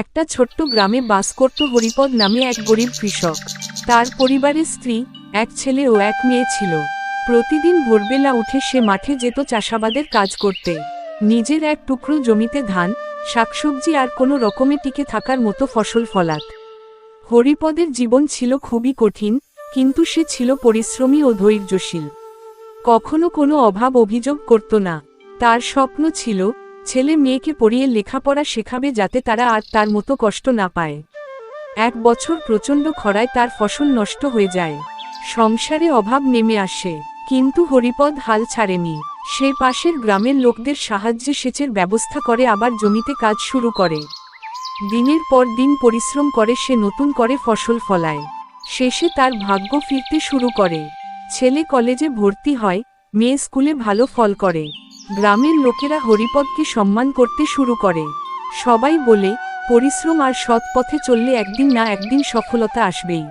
একটা ছোট্ট গ্রামে বাস করত হরিপদ নামে এক গরিব কৃষক। তার পরিবারের স্ত্রী, এক ছেলে ও এক মেয়ে ছিল। প্রতিদিন ভোরবেলা উঠে সে মাঠে যেত চাষাবাদের কাজ করতে। নিজের এক টুকরো জমিতে ধান, শাকসবজি আর কোনো রকমে টিকে থাকার মতো ফসল ফলাত। হরিপদের জীবন ছিল খুবই কঠিন, কিন্তু সে ছিল পরিশ্রমী ও ধৈর্যশীল। কখনো কোনো অভাব অভিযোগ করত না। তার স্বপ্ন ছিল ছেলে মেয়েকে পড়িয়ে লেখাপড়া শেখাবে, যাতে তারা আর তার মতো কষ্ট না পায়। এক বছর প্রচণ্ড খরায় তার ফসল নষ্ট হয়ে যায়। সংসারে অভাব নেমে আসে, কিন্তু হরিপদ হাল ছাড়েনি। সে পাশের গ্রামের লোকদের সাহায্যে সেচের ব্যবস্থা করে আবার জমিতে কাজ শুরু করে। দিনের পর দিন পরিশ্রম করে সে নতুন করে ফসল ফলায়। শেষে তার ভাগ্য ফিরতে শুরু করে। ছেলে কলেজে ভর্তি হয়, মেয়ে স্কুলে ভালো ফল করে। গ্রামের লোকেরা হরিপদকে সম্মান করতে শুরু করে। সবাই বলে, পরিশ্রম আর সৎ পথে চললে একদিন না একদিন সফলতা আসবেই।